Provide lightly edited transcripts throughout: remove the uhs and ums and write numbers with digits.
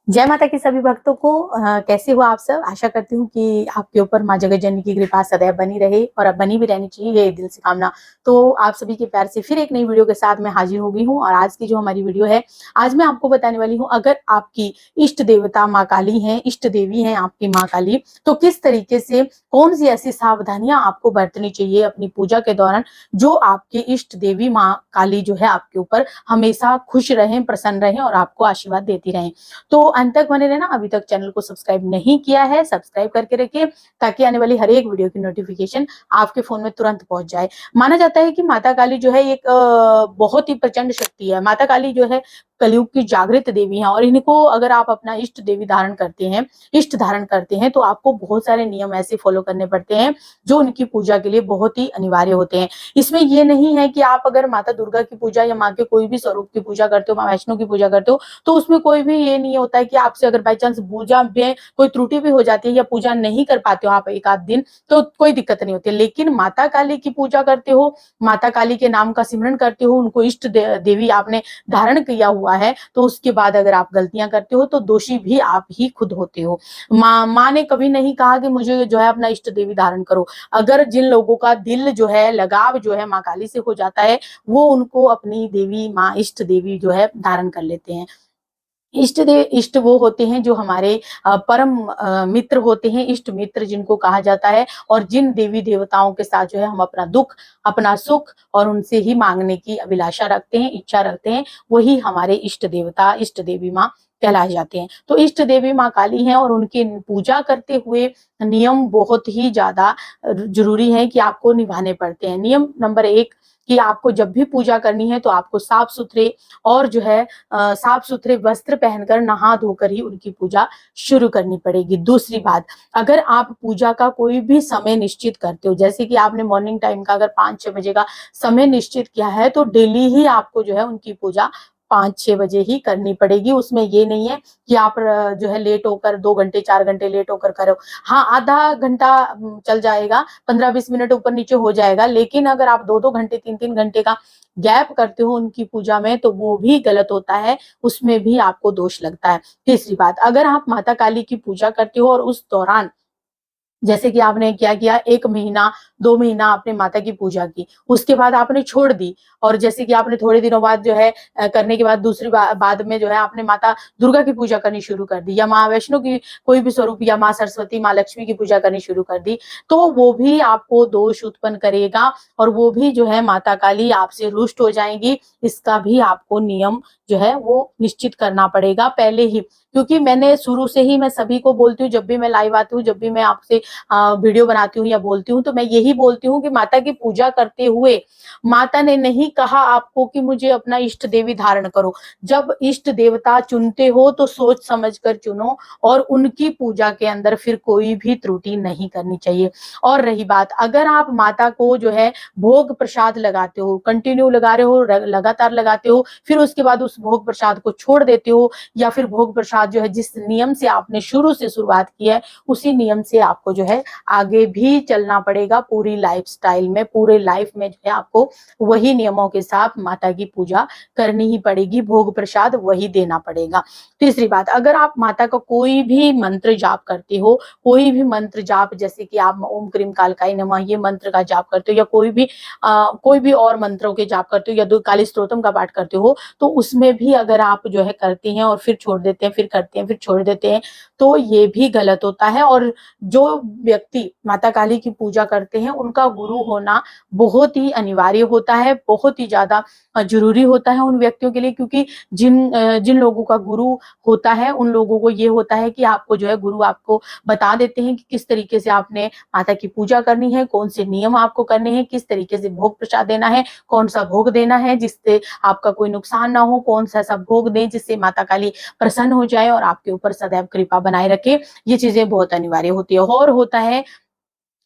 जय माता की सभी भक्तों को। कैसे हो आप सब। आशा करती हूँ कि आपके ऊपर माँ जगत जननी की कृपा सदैव बनी रहे और अब बनी भी रहनी चाहिए, ये दिल से कामना। तो आप सभी के प्यार से फिर एक नई वीडियो के साथ मैं हाजिर हो गई हूँ। और आज की जो हमारी वीडियो है, आज मैं आपको बताने वाली हूँ, अगर आपकी इष्ट देवता माँ काली है, इष्ट देवी है आपकी माँ काली, तो किस तरीके से कौन सी ऐसी सावधानियां आपको बरतनी चाहिए अपनी पूजा के दौरान, जो आपकी इष्ट देवी माँ काली जो है आपके ऊपर हमेशा खुश रहें, प्रसन्न रहें और आपको आशीर्वाद देती रहें। तो अंत तक बने रहना। अभी तक चैनल को सब्सक्राइब नहीं किया है, सब्सक्राइब करके रखिए ताकि आने वाली हर एक वीडियो की नोटिफिकेशन आपके फोन में तुरंत पहुंच जाए। माना जाता है कि माता काली जो है एक बहुत ही प्रचंड शक्ति है। माता काली जो है कलयुग की जागृत देवी है और इनको अगर आप अपना इष्ट देवी धारण करते हैं, इष्ट धारण करते हैं, तो आपको बहुत सारे नियम ऐसे फॉलो करने पड़ते हैं जो उनकी पूजा के लिए बहुत ही अनिवार्य होते हैं। इसमें यह नहीं है कि आप अगर माता दुर्गा की पूजा या माँ के कोई भी स्वरूप की पूजा करते हो, माँ वैष्णो की पूजा करते हो, तो उसमें कोई भी ये नहीं होता है कि आपसे अगर बाई चांस पूजा में कोई त्रुटि भी हो जाती है या पूजा नहीं कर पाते हो आप एक आध दिन, तो कोई दिक्कत नहीं होती। लेकिन माता काली की पूजा करते हो, माता काली के नाम का सिमरन करते हो, उनको इष्ट देवी आपने धारण किया हुआ है, तो उसके बाद अगर आप गलतियां करते हो तो दोषी भी आप ही खुद होते हो। माँ ने कभी नहीं कहा कि मुझे जो है अपना इष्ट देवी धारण करो। अगर जिन लोगों का दिल जो है, लगाव जो है माँ काली से हो जाता है, वो उनको अपनी देवी माँ इष्ट देवी जो है धारण कर लेते हैं। इष्ट वो होते हैं जो हमारे परम मित्र होते हैं, इष्ट मित्र जिनको कहा जाता है। और जिन देवी देवताओं के साथ जो है हम अपना दुख, अपना सुख और उनसे ही मांगने की अभिलाषा रखते हैं, इच्छा रखते हैं, वही हमारे इष्ट देवता, इष्ट देवी माँ कहलाए जाते हैं। तो इष्ट देवी माँ काली हैं और उनकी पूजा करते हुए नियम बहुत ही ज्यादा जरूरी है कि आपको निभाने पड़ते हैं। नियम नंबर 1 कि आपको जब भी पूजा करनी है तो आपको साफ सुथरे और जो है साफ सुथरे वस्त्र पहनकर, नहा धोकर ही उनकी पूजा शुरू करनी पड़ेगी। दूसरी बात, अगर आप पूजा का कोई भी समय निश्चित करते हो, जैसे कि आपने मॉर्निंग टाइम का अगर 5-6 बजे का समय निश्चित किया है, तो डेली ही आपको जो है उनकी पूजा 5-6 बजे ही करनी पड़ेगी। उसमें ये नहीं है कि आप जो है लेट होकर 2 घंटे 4 घंटे लेट होकर करो। हाँ, आधा घंटा चल जाएगा, 15-20 मिनट ऊपर नीचे हो जाएगा, लेकिन अगर आप 2-2 घंटे 3-3 घंटे का गैप करते हो उनकी पूजा में, तो वो भी गलत होता है, उसमें भी आपको दोष लगता है। तीसरी बात, अगर आप माता काली की पूजा करते हो और उस दौरान जैसे कि आपने क्या किया, 1 महीना 2 महीना आपने माता की पूजा की, उसके बाद आपने छोड़ दी, और जैसे कि आपने थोड़े दिनों बाद जो है करने के बाद दूसरी बाद में जो है आपने माता दुर्गा की पूजा करनी शुरू कर दी, या माँ वैष्णो की कोई भी स्वरूप, या माँ सरस्वती, माँ लक्ष्मी की पूजा करनी शुरू कर दी, तो वो भी आपको दोष उत्पन्न करेगा और वो भी जो है माता काली आपसे रुष्ट हो जाएंगी। इसका भी आपको नियम जो है वो निश्चित करना पड़ेगा पहले ही, क्योंकि मैंने शुरू से ही मैं सभी को बोलती हूँ, जब भी मैं लाइव आती हूँ, जब भी मैं आपसे वीडियो बनाती हूँ या बोलती हूँ, तो मैं यही बोलती हूँ कि माता की पूजा करते हुए माता ने नहीं कहा आपको कि मुझे अपना इष्ट देवी धारण करो। जब इष्ट देवता चुनते हो तो सोच समझ कर चुनो, और उनकी पूजा के अंदर फिर कोई भी त्रुटि नहीं करनी चाहिए। और रही बात, अगर आप माता को जो है भोग प्रसाद लगाते हो, कंटिन्यू लगा रहे हो, लगातार लगाते हो, फिर उसके बाद उस भोग प्रसाद को छोड़ देते हो, या फिर भोग प्रसाद जो है जिस नियम से आपने शुरू से शुरुआत की है, उसी नियम से आपको जो है आगे भी चलना पड़ेगा। पूरी लाइफस्टाइल में, पूरे लाइफ में जो है आपको वही नियमों के साथ माता की पूजा करनी ही पड़ेगी, भोग प्रसाद वही देना पड़ेगा। तीसरी बात, अगर आप माता का कोई भी मंत्र जाप करते हो, कोई भी मंत्र जाप, जैसे कि आप ओम क्रीम कालकाई नमः ये मंत्र का जाप करते हो, या कोई भी और मंत्रों के जाप करते हो, या दो काली स्तोत्रम का पाठ करते हो, तो उसमें भी अगर आप जो है करते हैं और फिर छोड़ देते हैं, फिर करते हैं फिर छोड़ देते हैं, तो ये भी गलत होता है। और जो व्यक्ति माता काली की पूजा करते हैं, उनका गुरु होना बहुत ही अनिवार्य होता है, बहुत ही ज्यादा जरूरी होता है उन व्यक्तियों के लिए, क्योंकि जिन लोगों का गुरु होता है, उन लोगों को ये होता है कि आपको जो है गुरु आपको बता देते हैं कि किस तरीके से आपने माता की पूजा करनी है, कौन से नियम आपको करने हैं, किस तरीके से भोग प्रसाद देना है, कौन सा भोग देना है जिससे आपका कोई नुकसान ना हो, कौन सा ऐसा भोग दें जिससे माता काली प्रसन्न हो जाए और आपके ऊपर सदैव कृपा बनाए रखे। ये चीजें बहुत अनिवार्य होती है। और होता है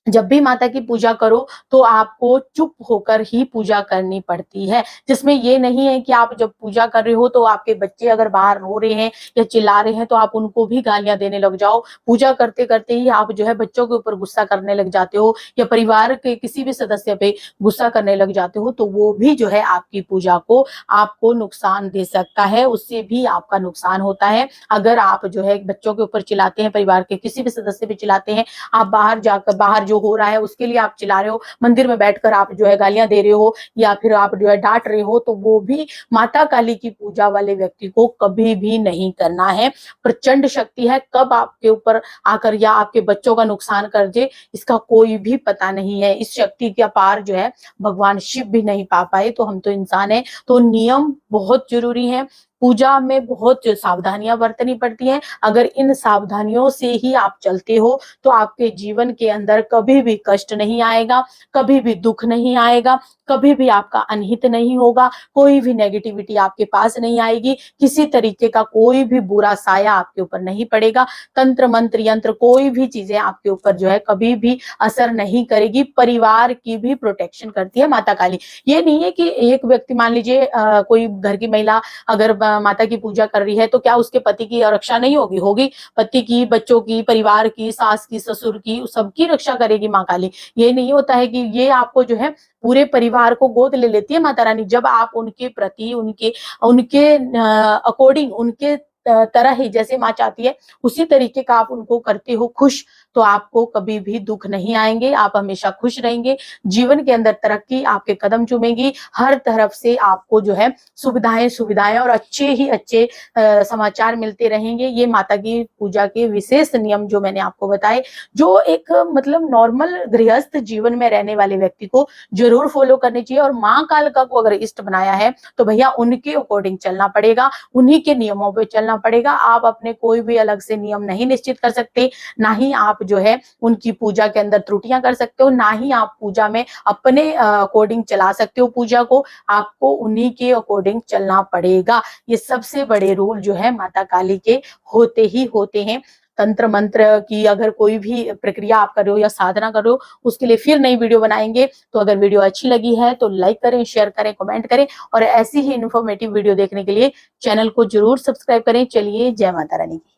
जब भी माता की पूजा करो तो आपको चुप होकर ही पूजा करनी पड़ती है, जिसमें ये नहीं है कि आप जब पूजा कर रहे हो तो आपके बच्चे अगर बाहर रो रहे हैं या चिल्ला रहे हैं तो आप उनको भी गालियां देने लग जाओ। पूजा करते करते ही आप जो है बच्चों के ऊपर गुस्सा करने लग जाते हो या परिवार के किसी भी सदस्य पे गुस्सा करने लग जाते हो, तो वो भी जो है आपकी पूजा को आपको नुकसान दे सकता है, उससे भी आपका नुकसान होता है। अगर आप जो है बच्चों के ऊपर चिल्लाते हैं, परिवार के किसी भी सदस्य पे चिल्लाते हैं, आप बाहर जो हो रहा है उसके लिए आप चिल्ला रहे हो, मंदिर में बैठकर आप जो है गालियां दे रहे हो या फिर आप जो है डांट रहे हो, तो वो भी माता काली की पूजा वाले व्यक्ति को कभी भी नहीं करना है। प्रचंड शक्ति है, कब आपके ऊपर आकर या आपके बच्चों का नुकसान कर दे इसका कोई भी पता नहीं है। इस शक्ति के पार जो है भगवान शिव भी नहीं पा पाए, तो हम तो इंसान है, तो नियम बहुत जरूरी है। पूजा में बहुत सावधानियां बरतनी पड़ती हैं। अगर इन सावधानियों से ही आप चलते हो तो आपके जीवन के अंदर कभी भी कष्ट नहीं आएगा, कभी भी दुख नहीं आएगा, कभी भी आपका अनहित नहीं होगा, कोई भी नेगेटिविटी आपके पास नहीं आएगी, किसी तरीके का कोई भी बुरा साया आपके ऊपर नहीं पड़ेगा, तंत्र मंत्र यंत्र कोई भी चीजें आपके ऊपर जो है कभी भी असर नहीं करेगी। परिवार की भी प्रोटेक्शन करती है माता काली। ये नहीं है कि एक व्यक्ति मान लीजिए कोई घर की महिला अगर माता की पूजा कर रही है तो क्या उसके पति की रक्षा नहीं होगी? होगी। पति की, बच्चों की, परिवार की, सास की, ससुर की, सबकी रक्षा करेगी माँ काली। ये नहीं होता है कि ये आपको जो है पूरे परिवार को गोद ले लेती है माता रानी। जब आप उनके प्रति, उनके उनके अकॉर्डिंग, उनके तरह ही जैसे माँ चाहती है उसी तरीके का आप उनको करते हो खुश, तो आपको कभी भी दुख नहीं आएंगे, आप हमेशा खुश रहेंगे। जीवन के अंदर तरक्की आपके कदम चूमेगी, हर तरफ से आपको जो है सुविधाएं सुविधाएं और अच्छे ही अच्छे समाचार मिलते रहेंगे। ये माता की पूजा के विशेष नियम जो मैंने आपको बताए, जो एक मतलब नॉर्मल गृहस्थ जीवन में रहने वाले व्यक्ति को जरूर फॉलो करनी चाहिए। और माँ कालिका को अगर इष्ट बनाया है तो भैया उनके अकॉर्डिंग चलना पड़ेगा, उन्हीं के नियमों पे चलना पड़ेगा। आप अपने कोई भी अलग से नियम नहीं निश्चित कर सकते, ना ही आप जो है उनकी पूजा के अंदर त्रुटियां कर सकते हो, ना ही आप पूजा में अपने अकॉर्डिंग चला सकते हो पूजा को। आपको उन्हीं के अकॉर्डिंग चलना पड़ेगा। ये सबसे बड़े रूल जो है माता काली के होते ही होते हैं। तंत्र मंत्र की अगर कोई भी प्रक्रिया आप कर रहे हो या साधना कर रहे हो, उसके लिए फिर नई वीडियो बनाएंगे। तो अगर वीडियो अच्छी लगी है तो लाइक करें, शेयर करें, कमेंट करें, और ऐसी ही इन्फॉर्मेटिव वीडियो देखने के लिए चैनल को जरूर सब्सक्राइब करें। चलिए, जय माता रानी की।